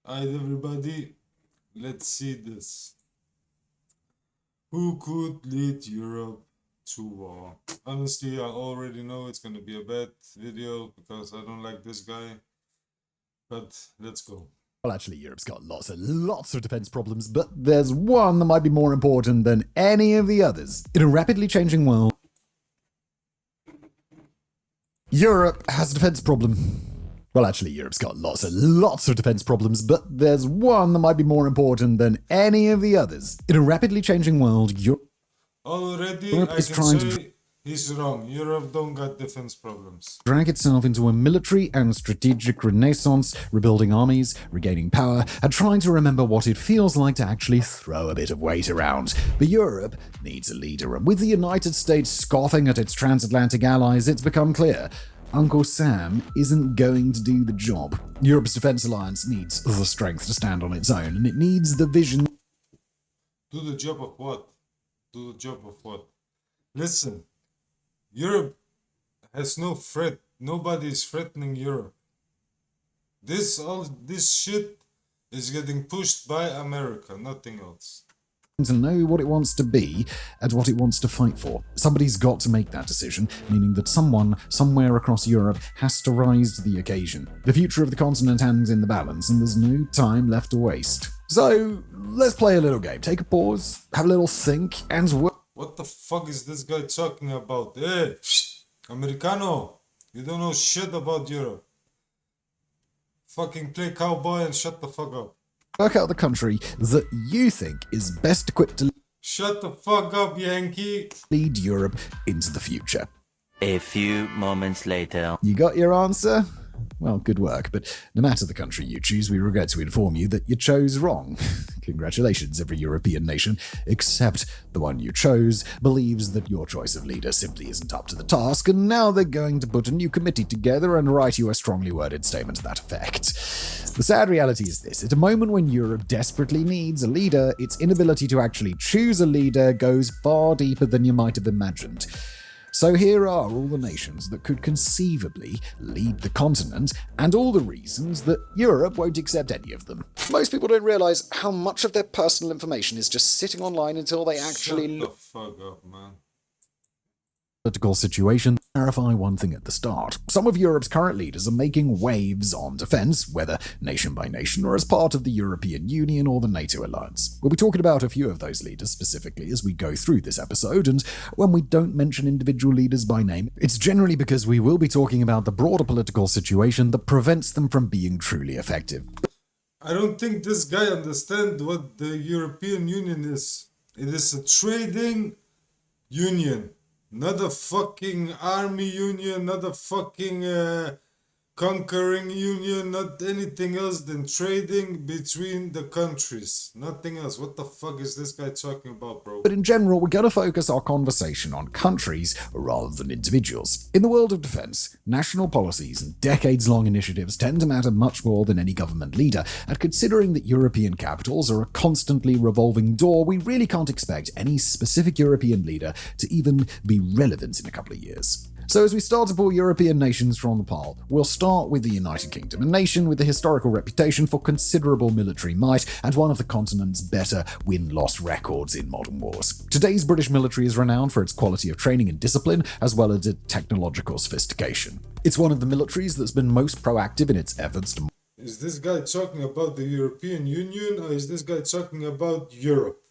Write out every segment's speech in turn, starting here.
Alright, everybody, let's see this. Who could lead Europe to war? Honestly, I already know it's gonna be a bad video because I don't like this guy. But let's go. Well, actually, Europe's got lots and lots of defense problems, but there's one that might be more important than any of the others. In a rapidly changing world, Europe has a defense problem. Well, actually, Europe's got lots and lots of defense problems, but there's one that might be more important than any of the others. In a rapidly changing world, Already, Europe I is can trying say he's wrong. Europe don't got defense problems. drag itself into a military and strategic renaissance, rebuilding armies, regaining power, and trying to remember what it feels like to actually throw a bit of weight around. But Europe needs a leader, and with the United States scoffing at its transatlantic allies, it's become clear Uncle Sam isn't going to do the job. Europe's defense alliance needs the strength to stand on its own, and it needs the vision. Do the job of what? Do the job of what? Listen, Europe has no threat. Nobody is threatening Europe. This shit is getting pushed by America, nothing else. To know what it wants to be and what it wants to fight for. Somebody's got to make that decision, meaning that someone, somewhere across Europe, has to rise to the occasion. The future of the continent hangs in the balance, and there's no time left to waste. So, let's play a little game. Take a pause, have a little think, and What the fuck is this guy talking about? Hey, Americano, you don't know shit about Europe. Fucking play cowboy and shut the fuck up. work out the country that you think is best equipped to Shut the fuck up, Yankee. lead Europe into the future. A few moments later. You got your answer? Well, good work, but no matter the country you choose, we regret to inform you that you chose wrong. Congratulations, every European nation, except the one you chose, believes that your choice of leader simply isn't up to the task, and now they're going to put a new committee together and write you a strongly worded statement to that effect. The sad reality is this: at a moment when Europe desperately needs a leader, its inability to actually choose a leader goes far deeper than you might have imagined. So here are all the nations that could conceivably lead the continent, and all the reasons that Europe won't accept any of them. Most people don't realize how much of their personal information is just sitting online until they actually Shut the fuck up, man. Political situation. Clarify one thing at the start. Some of Europe's current leaders are making waves on defense, whether nation by nation or as part of the European Union or the NATO alliance. We'll be talking about a few of those leaders specifically as we go through this episode, and when we don't mention individual leaders by name, it's generally because we will be talking about the broader political situation that prevents them from being truly effective. I don't think this guy understands what the European Union is. It is a trading union, not a fucking army union, not a fucking conquering union, not anything else than trading between the countries. Nothing else. What the fuck is this guy talking about, bro? But in general, we're going to focus our conversation on countries rather than individuals. In the world of defense, national policies and decades-long initiatives tend to matter much more than any government leader, and considering that European capitals are a constantly revolving door, we really can't expect any specific European leader to even be relevant in a couple of years. So as we start to pull European nations from the pile, we'll start with the United Kingdom, a nation with a historical reputation for considerable military might and one of the continent's better win-loss records in modern wars. Today's British military is renowned for its quality of training and discipline, as well as its technological sophistication. It's one of the militaries that's been most proactive in its efforts to Is this guy talking about the European Union or is this guy talking about Europe?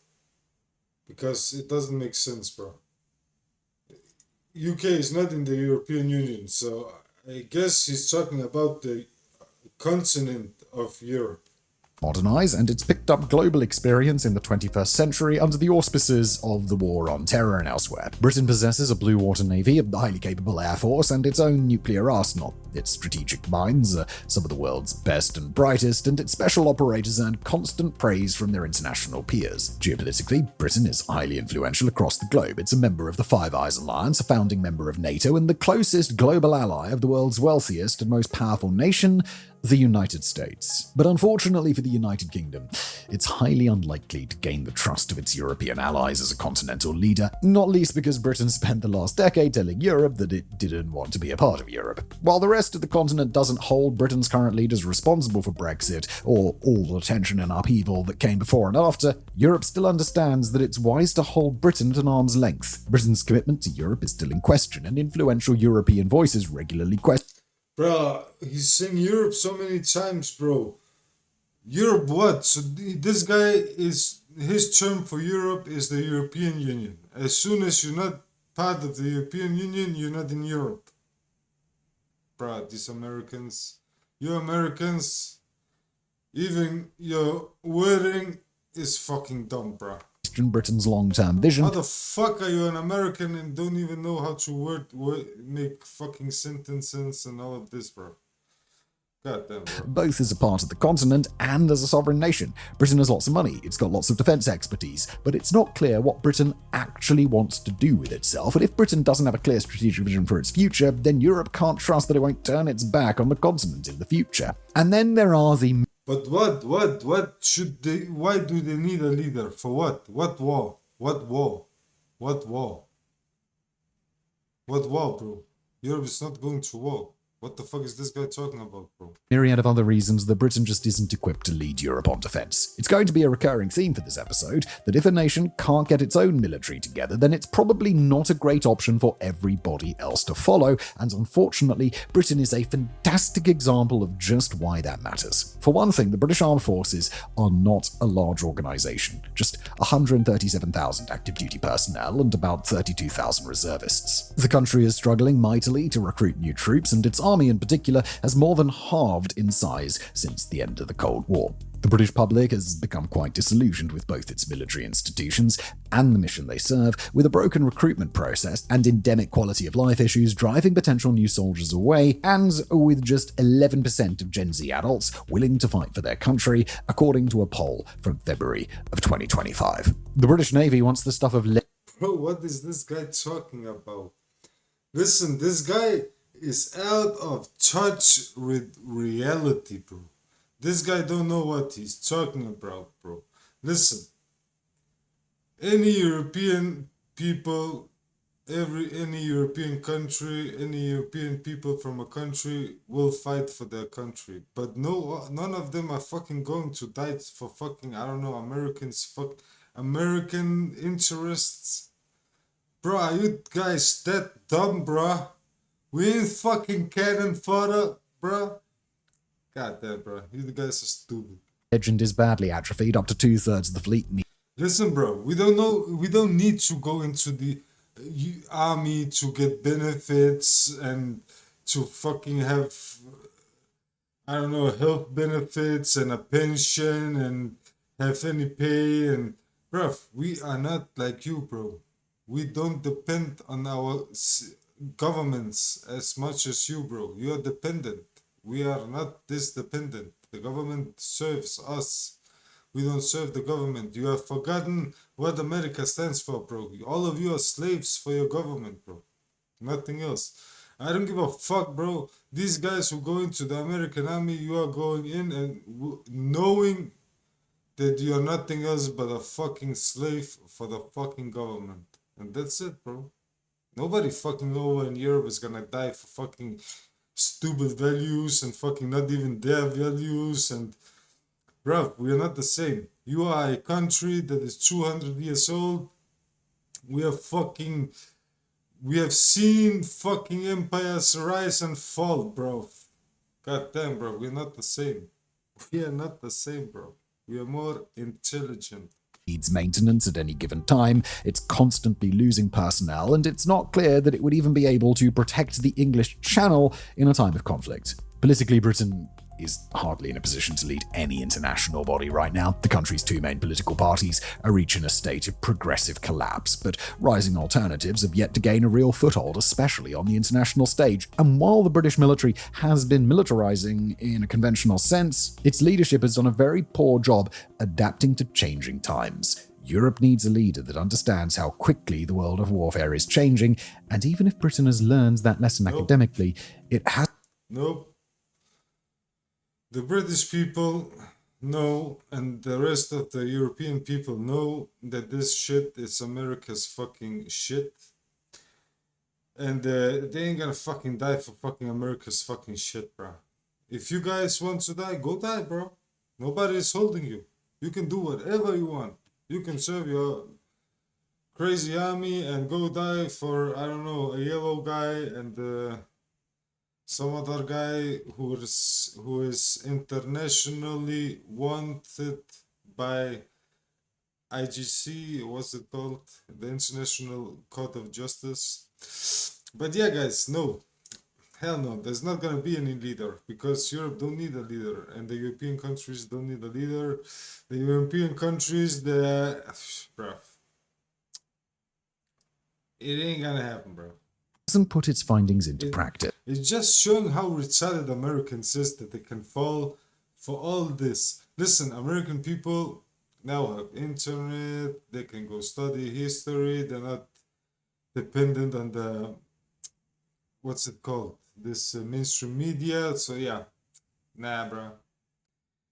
Because it doesn't make sense, bro. UK is not in the European Union, so I guess he's talking about the continent of Europe. modernize, and it's picked up global experience in the 21st century under the auspices of the War on Terror and elsewhere. Britain possesses a blue water navy, a highly capable air force, and its own nuclear arsenal. Its strategic minds are some of the world's best and brightest, and its special operators earn constant praise from their international peers. Geopolitically, Britain is highly influential across the globe. It's a member of the Five Eyes Alliance, a founding member of NATO, and the closest global ally of the world's wealthiest and most powerful nation, the United States. But unfortunately for the United Kingdom, it's highly unlikely to gain the trust of its European allies as a continental leader, not least because Britain spent the last decade telling Europe that it didn't want to be a part of Europe. While the rest of the continent doesn't hold Britain's current leaders responsible for Brexit or all the tension and upheaval that came before and after, Europe still understands that it's wise to hold Britain at an arm's length. Britain's commitment to Europe is still in question, and influential European voices regularly question. Bro, he's saying Europe so many times, bro. Europe what? So this guy is, his term for Europe is the European Union. As soon as you're not part of the European Union, you're not in Europe. Bro, these Americans, you Americans, even your wording is fucking dumb, bro. Britain's long-term vision. How the fuck are you an American and don't even know how to make fucking sentences and all of this, bro? God damn, bro. Both as a part of the continent and as a sovereign nation. Britain has lots of money, it's got lots of defence expertise, but it's not clear what Britain actually wants to do with itself. And if Britain doesn't have a clear strategic vision for its future, then Europe can't trust that it won't turn its back on the continent in the future. And then there are the... But what should they, why do they need a leader? For what? What war? What war? What war? What war, bro? Europe is not going to war. What the fuck is this guy talking about, bro? myriad of other reasons that Britain just isn't equipped to lead Europe on defence. It's going to be a recurring theme for this episode that if a nation can't get its own military together, then it's probably not a great option for everybody else to follow, and unfortunately, Britain is a fantastic example of just why that matters. For one thing, the British Armed Forces are not a large organisation, just 137,000 active duty personnel and about 32,000 reservists. The country is struggling mightily to recruit new troops, and its army in particular has more than halved in size since the end of the Cold War. The British public has become quite disillusioned with both its military institutions and the mission they serve, with a broken recruitment process and endemic quality of life issues driving potential new soldiers away, and with just 11% of Gen Z adults willing to fight for their country, according to a poll from February of 2025. The British Navy wants the stuff of... Bro, what is this guy talking about? Listen, this guy is out of touch with reality, bro. This guy don't know what he's talking about, bro. Listen, any European people, any European country, any European people from a country will fight for their country. But none of them are fucking going to die for fucking, I don't know, American interests. Bro, are you guys that dumb, bro? We ain't fucking cannon fodder, bro. God damn, bro. You guys are stupid. Legend is badly atrophied. Up to 2/3 of the fleet. Listen, bro. We don't need to go into the army to get benefits and to fucking have, I don't know, health benefits and a pension and have any pay. And, bro, we are not like you, bro. We don't depend on our governments as much as you, bro. You are dependent. We are not this dependent. The government serves us. We don't serve the government. You have forgotten what America stands for, bro. All of you are slaves for your government, bro. Nothing else. I don't give a fuck, bro. These guys who go into the American army, you are going in and knowing that you are nothing else but a fucking slave for the fucking government. And that's it, bro. Nobody fucking over in Europe is gonna die for fucking stupid values and fucking not even their values. And bruv, we are not the same. You are a country that is 200 years old. We have seen fucking empires rise and fall, bro. God damn, bro, we're not the same. We are not the same, bro. We are more intelligent. Needs maintenance at any given time, it's constantly losing personnel, and it's not clear that it would even be able to protect the English Channel in a time of conflict. Politically, Britain is hardly in a position to lead any international body right now. The country's two main political parties are each in a state of progressive collapse, but rising alternatives have yet to gain a real foothold, especially on the international stage. And while the British military has been militarizing in a conventional sense, its leadership has done a very poor job adapting to changing times. Europe needs a leader that understands how quickly the world of warfare is changing, and even if Britain has learned that lesson academically, it has... Nope. the British people know, and the rest of the European people know that this shit is America's fucking shit. And they ain't gonna fucking die for fucking America's fucking shit, bro. If you guys want to die, go die, bro. Nobody is holding you. You can do whatever you want. You can serve your crazy army and go die for, I don't know, a yellow guy and some other guy who is internationally wanted by IGC, what's it called? The International Court of Justice. But yeah, guys, no. Hell no, there's not gonna be any leader because Europe don't need a leader and the European countries don't need a leader. The European countries, bruh, it ain't gonna happen, bro. Hasn't put its findings into practice. It's just showing how retarded Americans is that they can fall for all this. Listen, American people now have internet, they can go study history, they're not dependent on the, what's it called? This mainstream media. So yeah, nah, bro.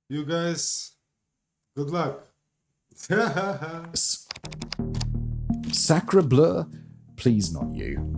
You guys, good luck. Sacre bleu, please not you.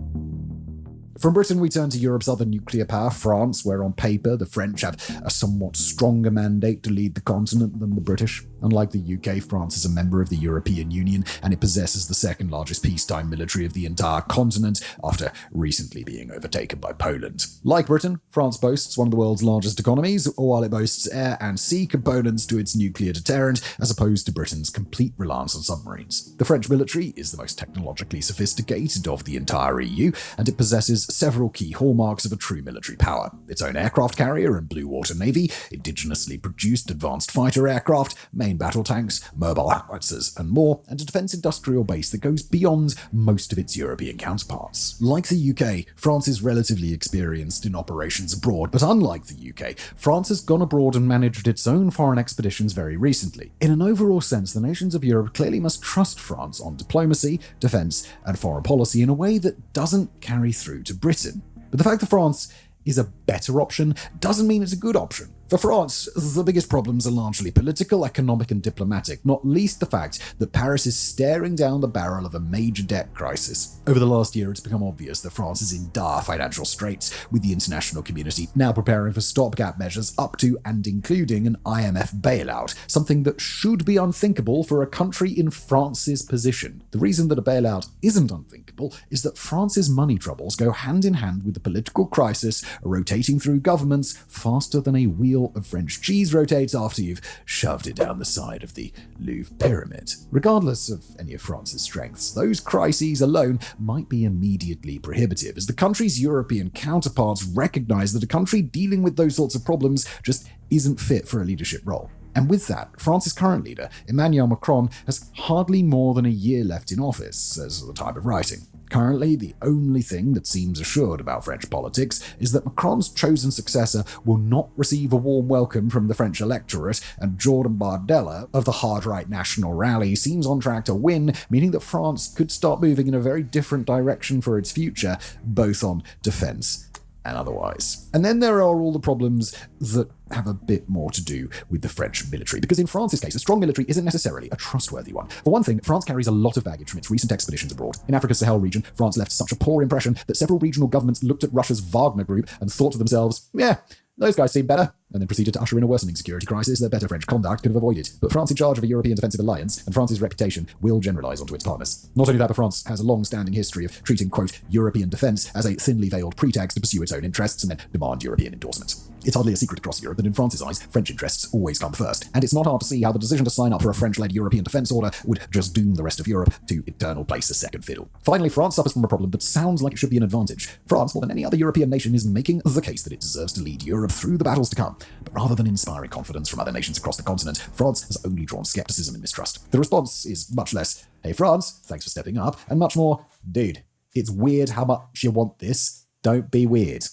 From Britain, we turn to Europe's other nuclear power, France, where on paper the French have a somewhat stronger mandate to lead the continent than the British. Unlike the UK, France is a member of the European Union, and it possesses the second largest peacetime military of the entire continent, after recently being overtaken by Poland. Like Britain, France boasts one of the world's largest economies, while it boasts air and sea components to its nuclear deterrent, as opposed to Britain's complete reliance on submarines. The French military is the most technologically sophisticated of the entire EU, and it possesses several key hallmarks of a true military power: its own aircraft carrier and blue water navy, indigenously produced advanced fighter aircraft, main battle tanks, mobile howitzers, and more, and a defence industrial base that goes beyond most of its European counterparts. Like the UK, France is relatively experienced in operations abroad, but unlike the UK, France has gone abroad and managed its own foreign expeditions very recently. In an overall sense, the nations of Europe clearly must trust France on diplomacy, defence, and foreign policy in a way that doesn't carry through to Britain. But the fact that France is a better option doesn't mean it's a good option. For France, the biggest problems are largely political, economic, and diplomatic, not least the fact that Paris is staring down the barrel of a major debt crisis. Over the last year, it's become obvious that France is in dire financial straits, with the international community now preparing for stopgap measures up to and including an IMF bailout, something that should be unthinkable for a country in France's position. The reason that a bailout isn't unthinkable is that France's money troubles go hand in hand with the political crisis rotating through governments faster than a wheel of French cheese rotates after you've shoved it down the side of the Louvre pyramid. Regardless of any of France's strengths, those crises alone might be immediately prohibitive, as the country's European counterparts recognize that a country dealing with those sorts of problems just isn't fit for a leadership role. And with that, France's current leader, Emmanuel Macron, has hardly more than a year left in office as of the time of writing. Currently, the only thing that seems assured about French politics is that Macron's chosen successor will not receive a warm welcome from the French electorate, and Jordan Bardella of the hard-right National Rally seems on track to win, meaning that France could start moving in a very different direction for its future, both on defence and otherwise. And then there are all the problems that have a bit more to do with the French military, because in France's case, a strong military isn't necessarily a trustworthy one. For one thing, France carries a lot of baggage from its recent expeditions abroad. In Africa's Sahel region, France left such a poor impression that several regional governments looked at Russia's Wagner group and thought to themselves, yeah, those guys seem better, and then proceeded to usher in a worsening security crisis that better French conduct could have avoided. But France in charge of a European defensive alliance, and France's reputation will generalise onto its partners. Not only that, but France has a long-standing history of treating, quote, European defence as a thinly veiled pretext to pursue its own interests and then demand European endorsement. It's hardly a secret across Europe that in France's eyes, French interests always come first, and it's not hard to see how the decision to sign up for a French-led European defence order would just doom the rest of Europe to eternal place as second fiddle. Finally, France suffers from a problem that sounds like it should be an advantage. France, more than any other European nation, is making the case that it deserves to lead Europe through the battles to come. But rather than inspiring confidence from other nations across the continent, France has only drawn scepticism and mistrust. The response is much less, hey France, thanks for stepping up, and much more, dude, it's weird how much you want this, don't be weird.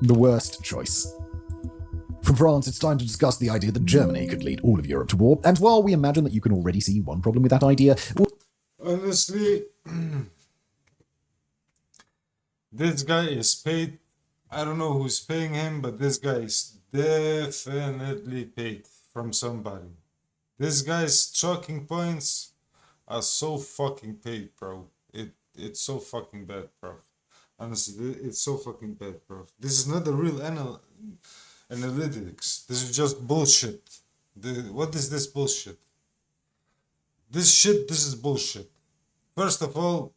The worst choice. From France, it's time to discuss the idea that Germany could lead all of Europe to war, and while we imagine that you can already see one problem with that idea, honestly, this guy is paid. I don't know who's paying him, but this guy is definitely paid from somebody. This guy's talking points are so fucking paid, bro. It's so fucking bad, bro. Honestly, it's so fucking bad, bro. This is not the real analytics. This is just bullshit. What is this bullshit? This is bullshit. First of all,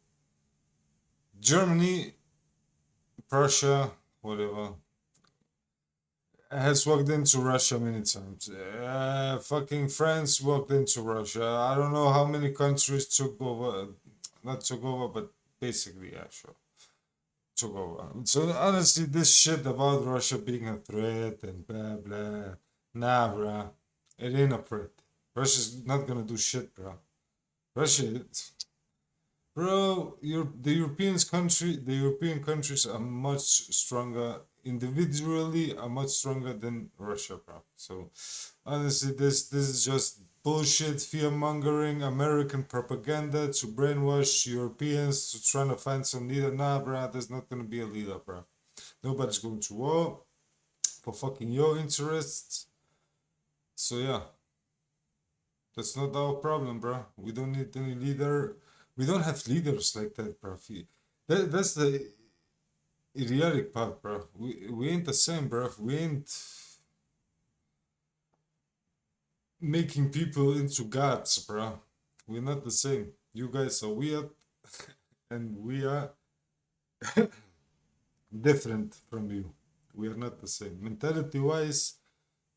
Germany, Prussia, whatever, has walked into Russia many times. Fucking France walked into Russia. I don't know how many countries took over, not took over, but basically, yeah, sure, took over. So honestly, this shit about Russia being a threat and blah blah, nah, bruh, it ain't a threat. Russia's not gonna do shit, bro. Russia, bro, the European countries are much stronger individually, are much stronger than Russia, bro. So honestly, this is just bullshit, fear mongering, American propaganda to brainwash Europeans to trying to find some leader. Nah, bro, there's not gonna be a leader, bro. Nobody's going to war for fucking your interests. So yeah. That's not our problem, bro. We don't need any leader. We don't have leaders like that, bro. That's the idiotic part, bro. We ain't the same, bro. We ain't making people into gods, bro. We're not the same. You guys are weird, and we are different from you. We are not the same. Mentality-wise,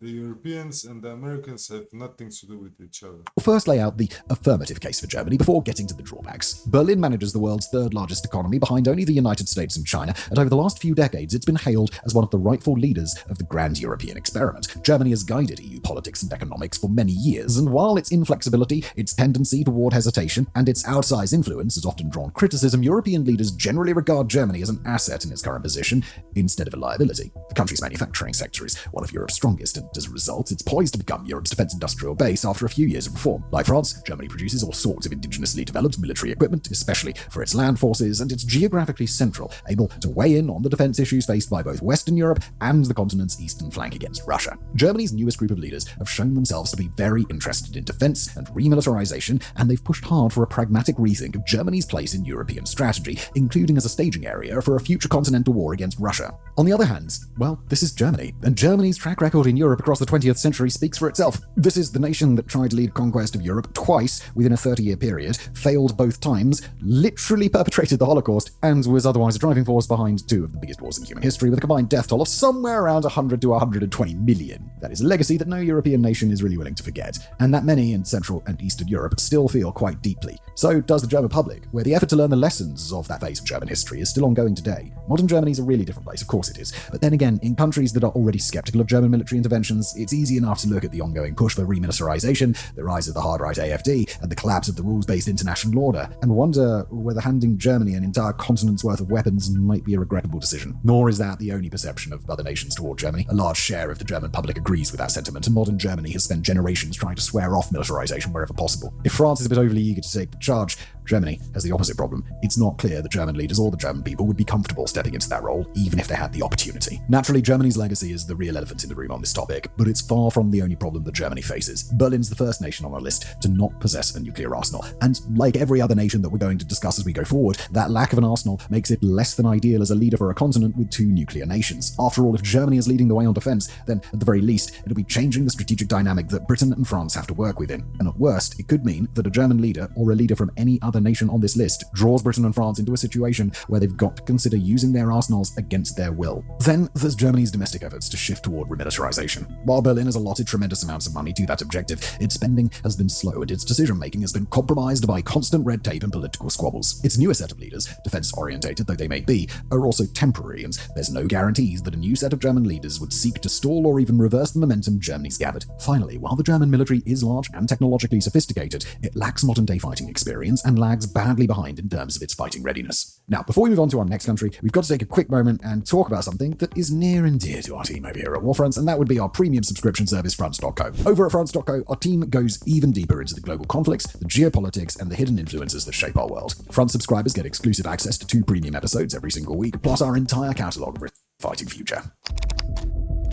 the Europeans and the Americans have nothing to do with each other. We'll first lay out the affirmative case for Germany before getting to the drawbacks. Berlin manages the world's third largest economy behind only the United States and China, and over the last few decades it's been hailed as one of the rightful leaders of the grand European experiment. Germany has guided EU politics and economics for many years, and while its inflexibility, its tendency toward hesitation, and its outsized influence has often drawn criticism, European leaders generally regard Germany as an asset in its current position instead of a liability. The country's manufacturing sector is one of Europe's strongest, and as a result, it's poised to become Europe's defense industrial base after a few years of reform. Like France, Germany produces all sorts of indigenously developed military equipment, especially for its land forces, and it's geographically central, able to weigh in on the defense issues faced by both Western Europe and the continent's eastern flank against Russia. Germany's newest group of leaders have shown themselves to be very interested in defense and remilitarization, and they've pushed hard for a pragmatic rethink of Germany's place in European strategy, including as a staging area for a future continental war against Russia. On the other hand, well, this is Germany, and Germany's track record in Europe across the 20th century speaks for itself. This is the nation that tried to lead conquest of Europe twice within a 30-year period, failed both times, literally perpetrated the Holocaust, and was otherwise a driving force behind two of the biggest wars in human history with a combined death toll of somewhere around 100 to 120 million. That is a legacy that no European nation is really willing to forget, and that many in Central and Eastern Europe still feel quite deeply. So does the German public, where the effort to learn the lessons of that phase of German history is still ongoing today. Modern Germany is a really different place, of course it is, but then again, in countries that are already skeptical of German military interventions, it's easy enough to look at the ongoing push for remilitarization, the rise of the hard-right AfD, and the collapse of the rules-based international order, and wonder whether handing Germany an entire continent's worth of weapons might be a regrettable decision. Nor is that the only perception of other nations toward Germany. A large share of the German public agrees with that sentiment, and modern Germany has spent generations trying to swear off militarization wherever possible. If France is a bit overly eager to take the charge, Germany has the opposite problem. It's not clear that German leaders or the German people would be comfortable stepping into that role, even if they had the opportunity. Naturally, Germany's legacy is the real elephant in the room on this topic, but it's far from the only problem that Germany faces. Berlin's the first nation on our list to not possess a nuclear arsenal, and like every other nation that we're going to discuss as we go forward, that lack of an arsenal makes it less than ideal as a leader for a continent with two nuclear nations. After all, if Germany is leading the way on defense, then at the very least, it'll be changing the strategic dynamic that Britain and France have to work within. And at worst, it could mean that a German leader, or a leader from any other nation on this list, draws Britain and France into a situation where they've got to consider using their arsenals against their will. Then there's Germany's domestic efforts to shift toward remilitarization. While Berlin has allotted tremendous amounts of money to that objective, its spending has been slow and its decision-making has been compromised by constant red tape and political squabbles. Its newer set of leaders, defense-orientated though they may be, are also temporary, and there's no guarantees that a new set of German leaders would seek to stall or even reverse the momentum Germany's gathered. Finally, while the German military is large and technologically sophisticated, it lacks modern-day fighting experience and lags badly behind in terms of its fighting readiness. Now, before we move on to our next country, we've got to take a quick moment and talk about something that is near and dear to our team over here at WarFronts, and that would be our premium subscription service, Fronts.co. Over at Fronts.co, our team goes even deeper into the global conflicts, the geopolitics, and the hidden influences that shape our world. Front subscribers get exclusive access to 2 premium episodes every single week, plus our entire catalogue of fighting future.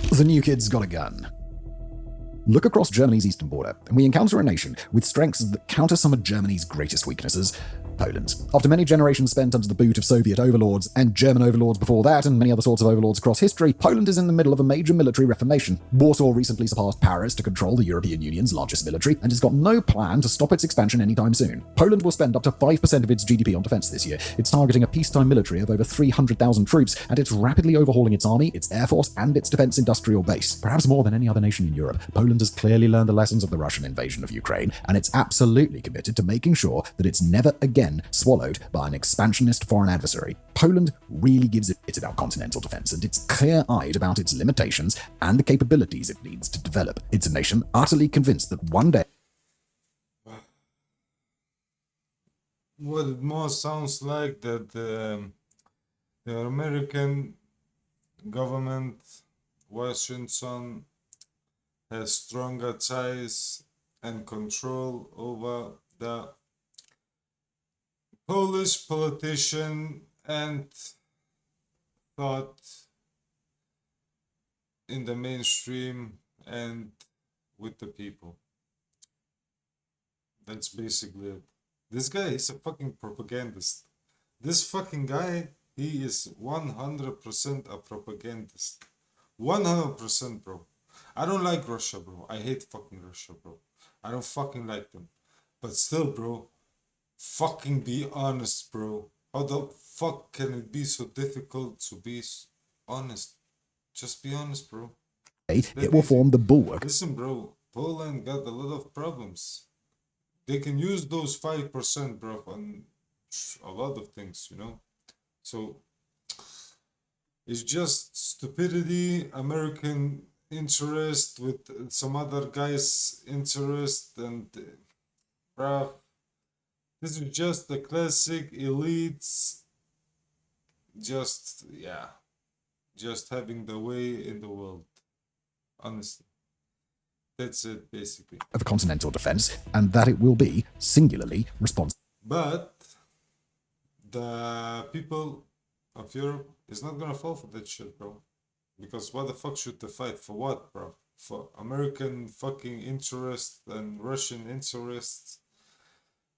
The new kid's got a gun. Look across Germany's eastern border, and we encounter a nation with strengths that counter some of Germany's greatest weaknesses. Poland. After many generations spent under the boot of Soviet overlords and German overlords before that, and many other sorts of overlords across history, Poland is in the middle of a major military reformation. Warsaw recently surpassed Paris to control the European Union's largest military, and has got no plan to stop its expansion anytime soon. Poland will spend up to 5% of its GDP on defense this year. It's targeting a peacetime military of over 300,000 troops, and it's rapidly overhauling its army, its air force, and its defense industrial base. Perhaps more than any other nation in Europe, Poland has clearly learned the lessons of the Russian invasion of Ukraine, and it's absolutely committed to making sure that it's never again swallowed by an expansionist foreign adversary. Poland really gives it about continental defense, and it's clear-eyed about its limitations and the capabilities it needs to develop. It's a nation utterly convinced that one day... What it more sounds like that the American government, Washington, has stronger ties and control over the Polish politician and thought in the mainstream and with the people. That's basically it. This guy is a fucking propagandist. This fucking guy, he is 100% a propagandist. 100%, bro. I don't like Russia, bro. I hate fucking Russia, bro. I don't fucking like them. But still, bro, fucking be honest, bro. How the fuck can it be so difficult to be honest? Just be honest, bro. It will form the bulwark. Listen, bro, Poland got a lot of problems. They can use those 5%, bro, on a lot of things, you know? So, it's just stupidity, American interest with some other guy's interest, and, bruh, this is just the classic elites, just, yeah, just having the way in the world, honestly. That's it, basically. Of continental defense, and that it will be singularly responsible. But the people of Europe is not gonna fall for that shit, bro. Because what the fuck should they fight? For what, bro? For American fucking interest and Russian interests?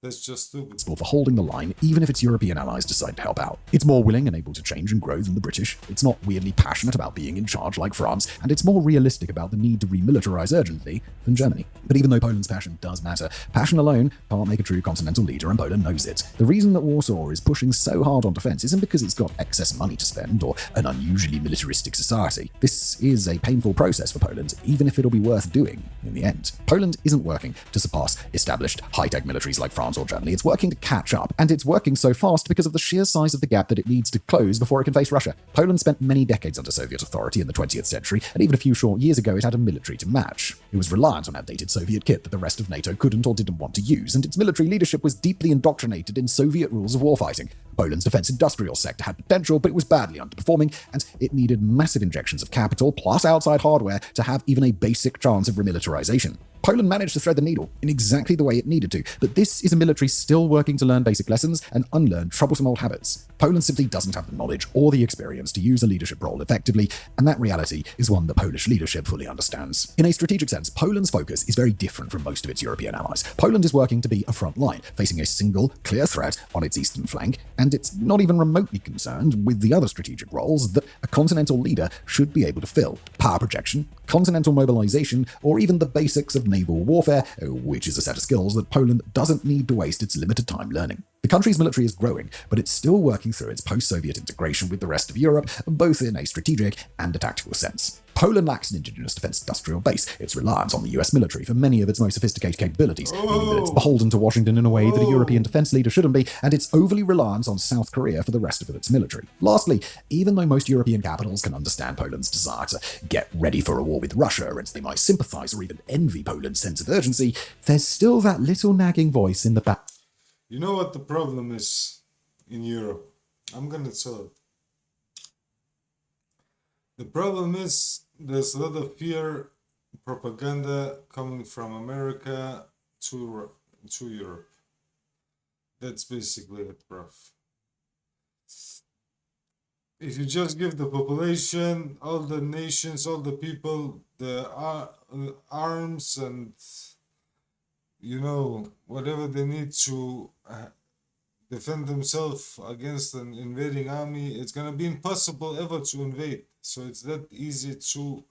That's just stupid. For holding the line, even if its European allies decide to help out. It's more willing and able to change and grow than the British. It's not weirdly passionate about being in charge like France, and it's more realistic about the need to remilitarize urgently than Germany. But even though Poland's passion does matter, passion alone can't make a true continental leader, and Poland knows it. The reason that Warsaw is pushing so hard on defense isn't because it's got excess money to spend or an unusually militaristic society. This is a painful process for Poland, even if it'll be worth doing in the end. Poland isn't working to surpass established high-tech militaries like France or Germany. It's working to catch up, and it's working so fast because of the sheer size of the gap that it needs to close before it can face Russia. Poland spent many decades under Soviet authority in the 20th century, and even a few short years ago it had a military to match. It was reliant on outdated Soviet kit that the rest of NATO couldn't or didn't want to use, and its military leadership was deeply indoctrinated in Soviet rules of warfighting. Poland's defense industrial sector had potential, but it was badly underperforming, and it needed massive injections of capital plus outside hardware to have even a basic chance of remilitarization. Poland managed to thread the needle in exactly the way it needed to, but this is a military still working to learn basic lessons and unlearn troublesome old habits. Poland simply doesn't have the knowledge or the experience to use a leadership role effectively, and that reality is one the Polish leadership fully understands. In a strategic sense, Poland's focus is very different from most of its European allies. Poland is working to be a front line, facing a single, clear threat on its eastern flank, and it's not even remotely concerned with the other strategic roles that a continental leader should be able to fill: power projection, continental mobilization, or even the basics of naval warfare, which is a set of skills that Poland doesn't need to waste its limited time learning. The country's military is growing, but it's still working through its post-Soviet integration with the rest of Europe, both in a strategic and a tactical sense. Poland lacks an indigenous defense industrial base. It's reliant on the US military for many of its most sophisticated capabilities, meaning that it's beholden to Washington in a way that a European defense leader shouldn't be, and it's overly reliant on South Korea for the rest of its military. Lastly, even though most European capitals can understand Poland's desire to get ready for a war with Russia, and they might sympathize or even envy Poland's sense of urgency, there's still that little nagging voice in the back. You know what the problem is in Europe? I'm gonna tell it. The problem is there's a lot of fear propaganda coming from America to Europe. That's basically it, bruv. if you just give the population, all the nations, all the people, the arms and whatever they need to defend themselves against an invading army, it's gonna be impossible ever to invade. So it's that easy to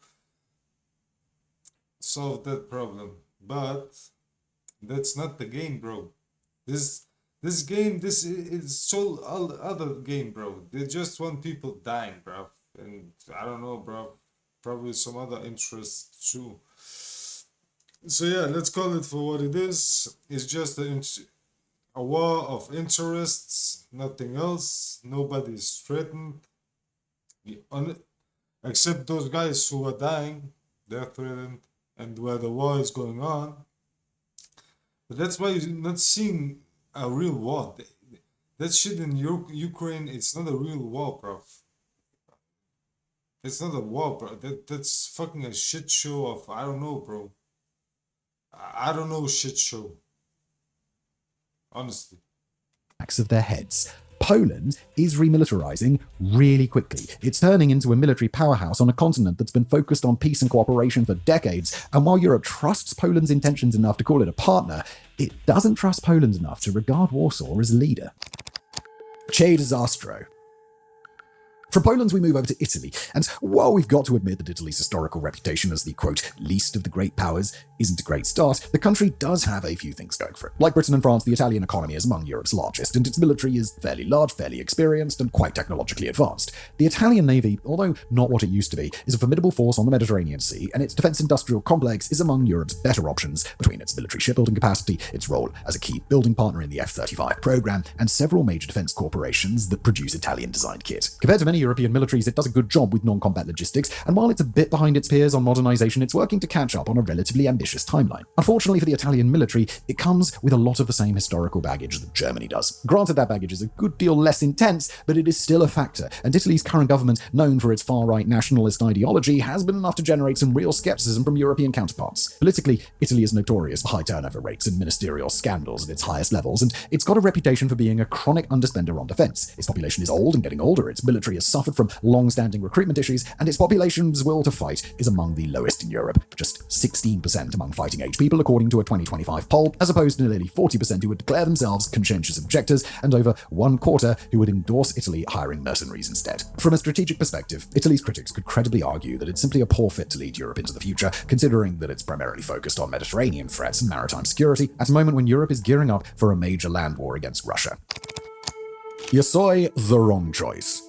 solve that problem. But that's not the game, bro. This game, this is so other game, bro. They just want people dying, bro. And I don't know, bro. Probably some other interests too. So yeah, let's call it for what it is. It's just a war of interests, nothing else. Nobody's threatened. Except those guys who are dying, they're threatened, and where the war is going on. But that's why you're not seeing a real war. That shit in Ukraine, it's not a real war, bro. It's not a war, bro. That's fucking a shit show of, I don't know, bro. I don't know, shit show. Honestly. Backs of their heads. Poland is remilitarizing really quickly. It's turning into a military powerhouse on a continent that's been focused on peace and cooperation for decades. And while Europe trusts Poland's intentions enough to call it a partner, it doesn't trust Poland enough to regard Warsaw as a leader. Che disastro. From Poland, we move over to Italy, and while we've got to admit that Italy's historical reputation as the, quote, least of the great powers isn't a great start, the country does have a few things going for it. Like Britain and France, the Italian economy is among Europe's largest, and its military is fairly large, fairly experienced, and quite technologically advanced. The Italian navy, although not what it used to be, is a formidable force on the Mediterranean Sea, and its defense-industrial complex is among Europe's better options between its military shipbuilding capacity, its role as a key building partner in the F-35 program, and several major defense corporations that produce Italian-designed kit. Compared to many European militaries, it does a good job with non-combat logistics, and while it's a bit behind its peers on modernization, it's working to catch up on a relatively ambitious timeline. Unfortunately for the Italian military, it comes with a lot of the same historical baggage that Germany does. Granted, that baggage is a good deal less intense, but it is still a factor, and Italy's current government, known for its far-right nationalist ideology, has been enough to generate some real skepticism from European counterparts. Politically, Italy is notorious for high turnover rates and ministerial scandals at its highest levels, and it's got a reputation for being a chronic underspender on defense. Its population is old and getting older, its military has suffered from long-standing recruitment issues, and its population's will to fight is among the lowest in Europe, just 16% among fighting-age people according to a 2025 poll, as opposed to nearly 40% who would declare themselves conscientious objectors, and over 1/4 who would endorse Italy hiring mercenaries instead. From a strategic perspective, Italy's critics could credibly argue that it's simply a poor fit to lead Europe into the future, considering that it's primarily focused on Mediterranean threats and maritime security at a moment when Europe is gearing up for a major land war against Russia. You saw the wrong choice.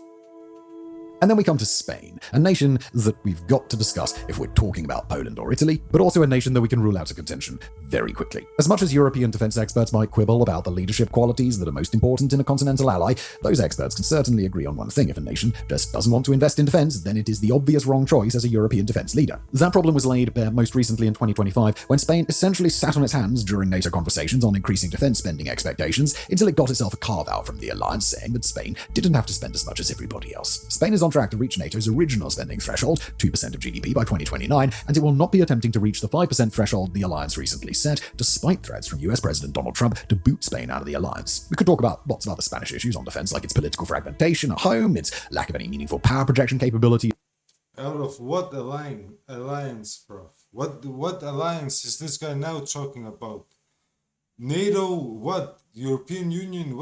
And then we come to Spain, a nation that we've got to discuss if we're talking about Poland or Italy, but also a nation that we can rule out of contention very quickly. As much as European defense experts might quibble about the leadership qualities that are most important in a continental ally, those experts can certainly agree on one thing: if a nation just doesn't want to invest in defense, then it is the obvious wrong choice as a European defense leader. That problem was laid bare most recently in 2025, when Spain essentially sat on its hands during NATO conversations on increasing defense spending expectations until it got itself a carve-out from the alliance, saying that Spain didn't have to spend as much as everybody else. Spain is on track to reach NATO's original spending threshold, 2% of GDP by 2029, and it will not be attempting to reach the 5% threshold the alliance recently set, despite threats from US President Donald Trump to boot Spain out of the alliance. We could talk about lots of other Spanish issues on defense, like its political fragmentation at home, its lack of any meaningful power projection capability. Out of what alliance, bro? What alliance is this guy now talking about? NATO? What? European Union?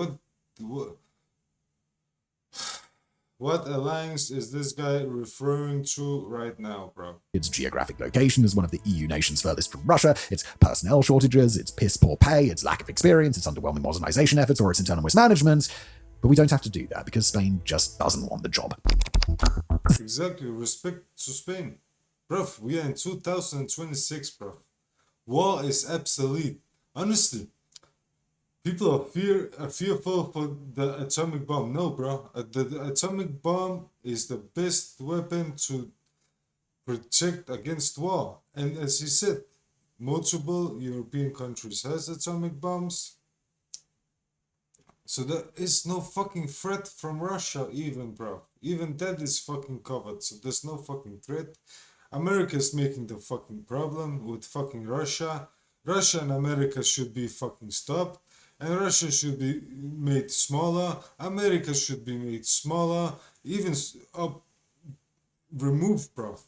What alliance is this guy referring to right now, bro? Its geographic location as one of the EU nations furthest from Russia, its personnel shortages, its piss-poor pay, its lack of experience, its underwhelming modernization efforts, or its internal mismanagement. But we don't have to do that because Spain just doesn't want the job. Exactly. Respect to Spain. Bro, we are in 2026, bro. War is obsolete. Honestly. People are fearful for the atomic bomb. No, bro. The atomic bomb is the best weapon to protect against war. And as he said, multiple European countries has atomic bombs. So there is no fucking threat from Russia even, bro. Even that is fucking covered. So there's no fucking threat. America is making the fucking problem with fucking Russia. Russia and America should be fucking stopped. And Russia should be made smaller, America should be made smaller, even up removed, bro.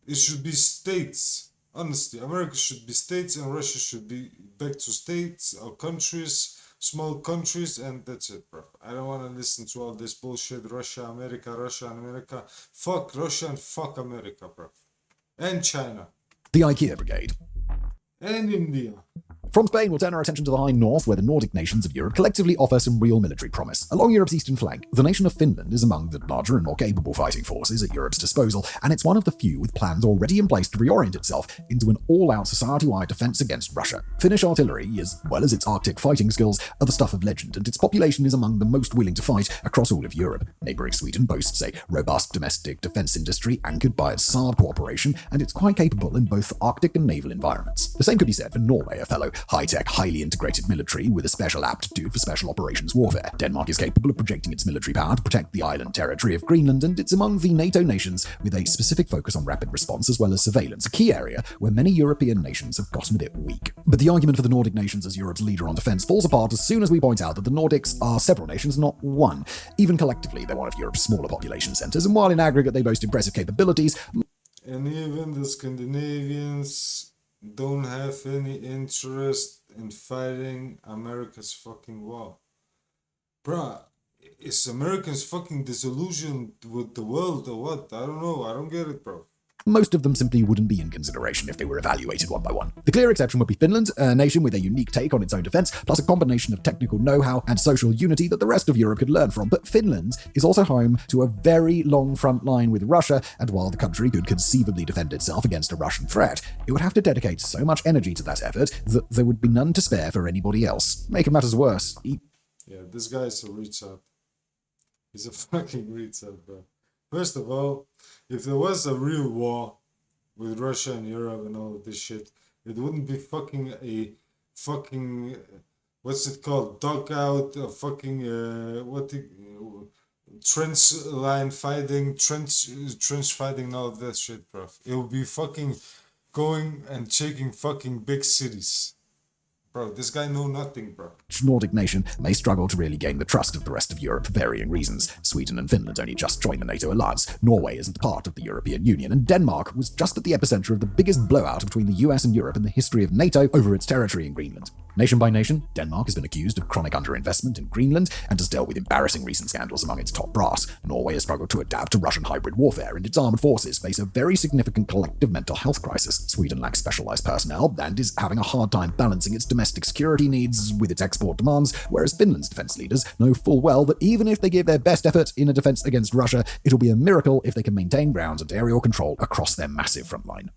It should be states. Honestly, America should be states and Russia should be back to states or countries, small countries, and that's it, bro. I don't want to listen to all this bullshit. Russia, America. Fuck Russia and fuck America, bro. And China. The IKEA Brigade. And India. From Spain, we'll turn our attention to the high north, where the Nordic nations of Europe collectively offer some real military promise. Along Europe's eastern flank, the nation of Finland is among the larger and more capable fighting forces at Europe's disposal, and it's one of the few with plans already in place to reorient itself into an all-out society-wide defense against Russia. Finnish artillery, as well as its Arctic fighting skills, are the stuff of legend, and its population is among the most willing to fight across all of Europe. Neighbouring Sweden boasts a robust domestic defense industry anchored by its Saab cooperation, and it's quite capable in both Arctic and naval environments. The same could be said for Norway, a fellow high-tech, highly integrated military with a special aptitude for special operations warfare. Denmark is capable of projecting its military power to protect the island territory of Greenland, and it's among the NATO nations with a specific focus on rapid response as well as surveillance, a key area where many European nations have gotten a bit weak. But the argument for the Nordic nations as Europe's leader on defense falls apart as soon as we point out that the Nordics are several nations, not one. Even collectively, they're one of Europe's smaller population centers, and while in aggregate they boast impressive capabilities, and even the Scandinavians don't have any interest in fighting America's fucking war. Bruh, is Americans fucking disillusioned with the world or what? I don't know. I don't get it, bro. most of them simply wouldn't be in consideration if they were evaluated one by one. The clear exception would be Finland, a nation with a unique take on its own defense, plus a combination of technical know-how and social unity that the rest of Europe could learn from. But Finland is also home to a very long front line with Russia, and while the country could conceivably defend itself against a Russian threat, it would have to dedicate so much energy to that effort that there would be none to spare for anybody else. Making matters worse, Yeah, this guy is a retard. He's a fucking retard, bro. First of all, if there was a real war with Russia and Europe and all of this shit, it wouldn't be fucking a fucking what's it called? Dog out, fucking trench line fighting, trench fighting, and all of that shit, bro. It would be fucking going and taking fucking big cities. Bro, this guy know nothing, bro. Nordic nation may struggle to really gain the trust of the rest of Europe for varying reasons. Sweden and Finland only just joined the NATO alliance. Norway isn't part of the European Union, and Denmark was just at the epicenter of the biggest blowout between the US and Europe in the history of NATO over its territory in Greenland. Nation by nation, Denmark has been accused of chronic underinvestment in Greenland and has dealt with embarrassing recent scandals among its top brass. Norway has struggled to adapt to Russian hybrid warfare, and its armed forces face a very significant collective mental health crisis. Sweden lacks specialized personnel and is having a hard time balancing its domestic security needs with its export demands, whereas Finland's defense leaders know full well that even if they give their best effort in a defense against Russia, it'll be a miracle if they can maintain ground and aerial control across their massive front line.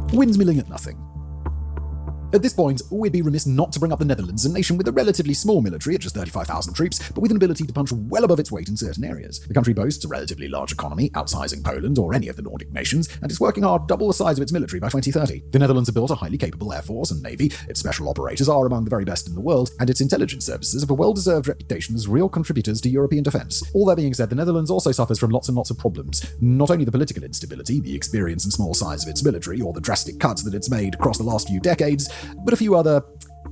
Windmilling at nothing. At this point, we'd be remiss not to bring up the Netherlands, a nation with a relatively small military at just 35,000 troops, but with an ability to punch well above its weight in certain areas. The country boasts a relatively large economy, outsizing Poland or any of the Nordic nations, and is working hard to double the size of its military by 2030. The Netherlands have built a highly capable air force and navy, its special operators are among the very best in the world, and its intelligence services have a well-deserved reputation as real contributors to European defense. All that being said, the Netherlands also suffers from lots and lots of problems. Not only the political instability, the experience and small size of its military, or the drastic cuts that it's made across the last few decades, but a few other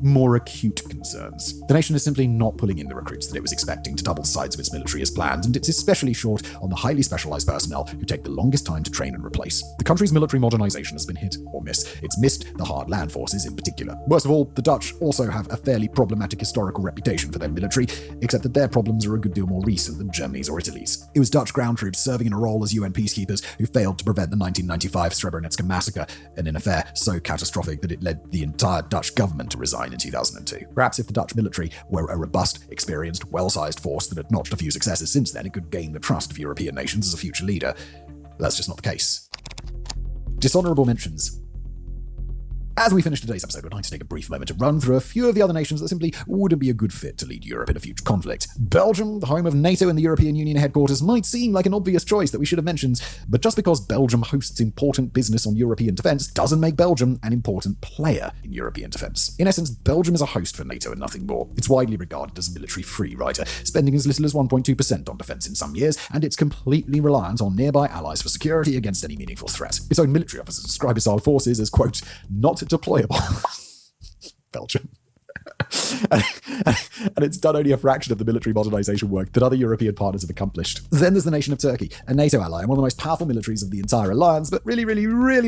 more acute concerns. The nation is simply not pulling in the recruits that it was expecting to double the size of its military as planned, and it's especially short on the highly specialized personnel who take the longest time to train and replace. The country's military modernization has been hit or miss. It's missed the hard land forces in particular. Worst of all, the Dutch also have a fairly problematic historical reputation for their military, except that their problems are a good deal more recent than Germany's or Italy's. It was Dutch ground troops serving in a role as UN peacekeepers who failed to prevent the 1995 Srebrenica massacre, in an affair so catastrophic that it led the entire Dutch government to resign in 2002. Perhaps if the Dutch military were a robust, experienced, well-sized force that had notched a few successes since then, it could gain the trust of European nations as a future leader. That's just not the case. Dishonorable mentions. As we finish today's episode, I'd like to take a brief moment to run through a few of the other nations that simply wouldn't be a good fit to lead Europe in a future conflict. Belgium, the home of NATO and the European Union headquarters, might seem like an obvious choice that we should have mentioned, but just because Belgium hosts important business on European defense doesn't make Belgium an important player in European defense. In essence, Belgium is a host for NATO and nothing more. It's widely regarded as a military free rider, spending as little as 1.2% on defense in some years, and it's completely reliant on nearby allies for security against any meaningful threat. Its own military officers describe its armed forces as, quote, not deployable. Belgium. and it's done only a fraction of the military modernization work that other European partners have accomplished. Then there's the nation of Turkey, a NATO ally and one of the most powerful militaries of the entire alliance, but really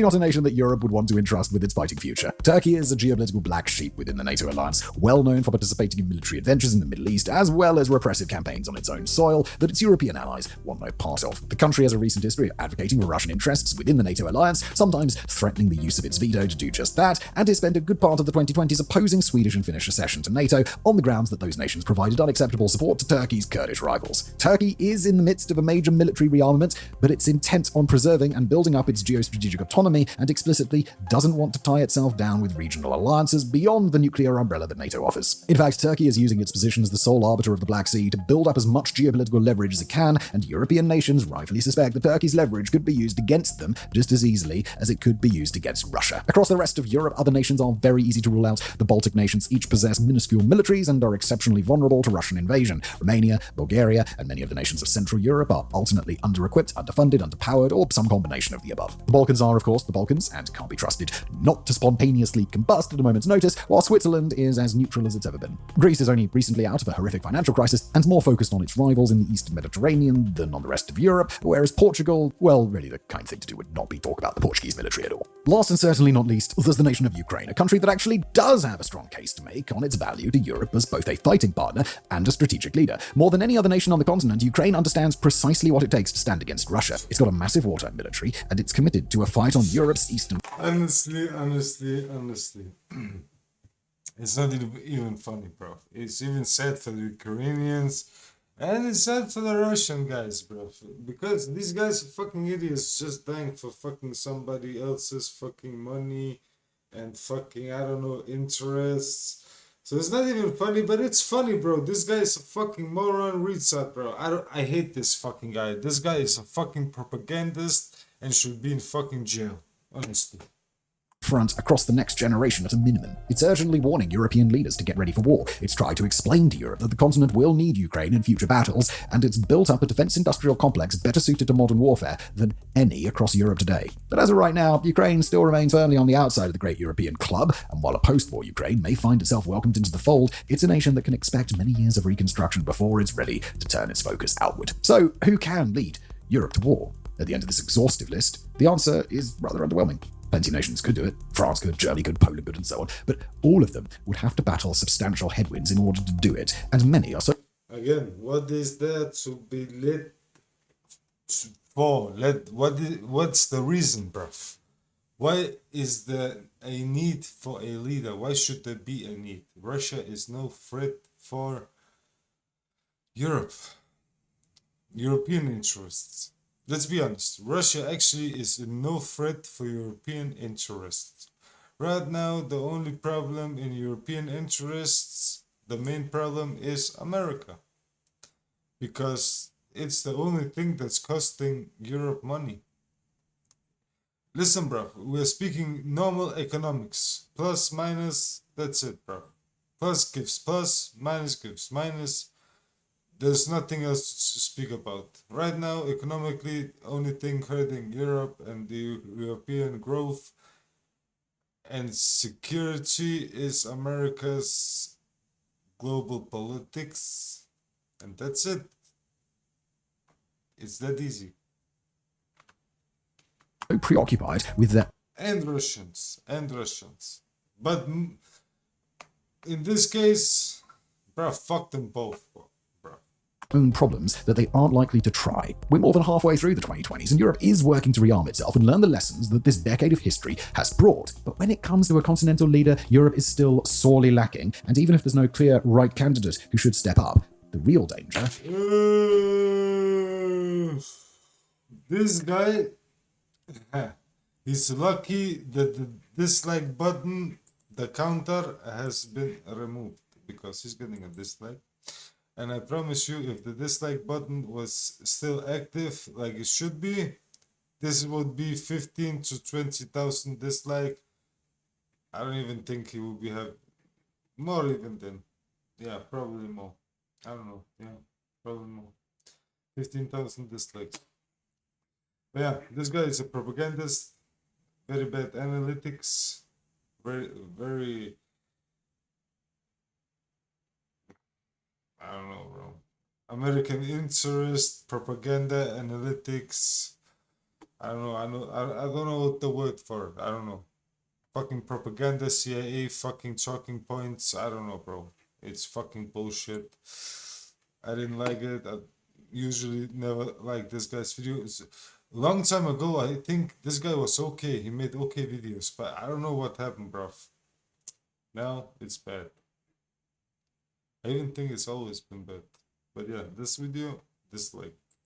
not a nation that Europe would want to entrust with its fighting future. Turkey is a geopolitical black sheep within the NATO alliance, well known for participating in military adventures in the Middle East, as well as repressive campaigns on its own soil that its European allies want no part of. The country has a recent history of advocating for Russian interests within the NATO alliance, sometimes threatening the use of its veto to do just that, and has spent a good part of the 2020s opposing Swedish and Finnish accession to NATO on the grounds that those nations provided unacceptable support to Turkey's Kurdish rivals. Turkey is in the midst of a major military rearmament, but it's intent on preserving and building up its geostrategic autonomy and explicitly doesn't want to tie itself down with regional alliances beyond the nuclear umbrella that NATO offers. In fact, Turkey is using its position as the sole arbiter of the Black Sea to build up as much geopolitical leverage as it can, and European nations rightfully suspect that Turkey's leverage could be used against them just as easily as it could be used against Russia. Across the rest of Europe, other nations are very easy to rule out. The Baltic nations each possess minuscule militaries and are exceptionally vulnerable to Russian invasion. Romania, Bulgaria, and many of the nations of Central Europe are alternately under-equipped, underfunded, underpowered, or some combination of the above. The Balkans are, of course, the Balkans, and can't be trusted not to spontaneously combust at a moment's notice, while Switzerland is as neutral as it's ever been. Greece is only recently out of a horrific financial crisis and more focused on its rivals in the Eastern Mediterranean than on the rest of Europe, whereas Portugal, well, really the kind thing to do would not be talk about the Portuguese military at all. Last and certainly not least, there's the nation of Ukraine, a country that actually does have a strong case to make on its value to Europe as both a fighting partner and a strategic leader. More than any other nation on the continent, Ukraine understands precisely what it takes to stand against Russia. It's got a massive wartime military, and it's committed to a fight on Europe's eastern... Honestly. It's not even funny, bro. It's even sad for the Ukrainians. And it's sad for the Russian guys, bro. Because these guys are fucking idiots just dying for fucking somebody else's fucking money and fucking, I don't know, interests. So it's not even funny, but it's funny, bro. This guy is a fucking moron retard, bro. I hate this fucking guy. This guy is a fucking propagandist and should be in fucking jail. Honestly. Front across the next generation at a minimum. It's urgently warning European leaders to get ready for war. It's tried to explain to Europe that the continent will need Ukraine in future battles, and it's built up a defense industrial complex better suited to modern warfare than any across Europe today. But as of right now, Ukraine still remains firmly on the outside of the great European club, and while a post-war Ukraine may find itself welcomed into the fold, it's a nation that can expect many years of reconstruction before it's ready to turn its focus outward. So, who can lead Europe to war? At the end of this exhaustive list, the answer is rather underwhelming. Plenty of nations could do it. France could, Germany could, Poland could, and so on. But all of them would have to battle substantial headwinds in order to do it, and many are so... Again, what is there to be lit for? What's the reason, bruv? Why is there a need for a leader? Why should there be a need? Russia is no threat for Europe. European interests. Let's be honest, Russia actually is no threat for European interests. Right now, the only problem in European interests, the main problem is America. Because it's the only thing that's costing Europe money. Listen, bro, we're speaking normal economics. Plus, minus, that's it, bro. Plus gives plus, minus gives minus. There's nothing else to speak about. Right now, economically, only thing hurting Europe and the European growth and security is America's global politics. And that's it. It's that easy. preoccupied with their And Russians. But in this case, bruh, fuck them both, bruh. own problems that they aren't likely to try. We're more than halfway through the 2020s, and Europe is working to rearm itself and learn the lessons that this decade of history has brought. But when it comes to a continental leader, Europe is still sorely lacking, and even if there's no clear right candidate who should step up, the real danger... This guy, he's lucky that the dislike button, the counter, has been removed, because he's getting a dislike. And I promise you, if the dislike button was still active like it should be, this would be 15 to 20,000 dislike. I don't even think he will be have more even then. Yeah, probably more. I don't know. Yeah, probably more. 15,000 dislikes. But yeah, this guy is a propagandist. Very bad analytics. Very American interest, propaganda, analytics. I don't know. I don't know what the word for it. I don't know. Fucking propaganda, CIA, fucking talking points. I don't know, bro. It's fucking bullshit. I didn't like it. I usually never like this guy's videos. Long time ago, I think this guy was okay. He made okay videos, but I don't know what happened, bro. Now it's bad. I even think it's always been bad. But yeah, this video, dislike.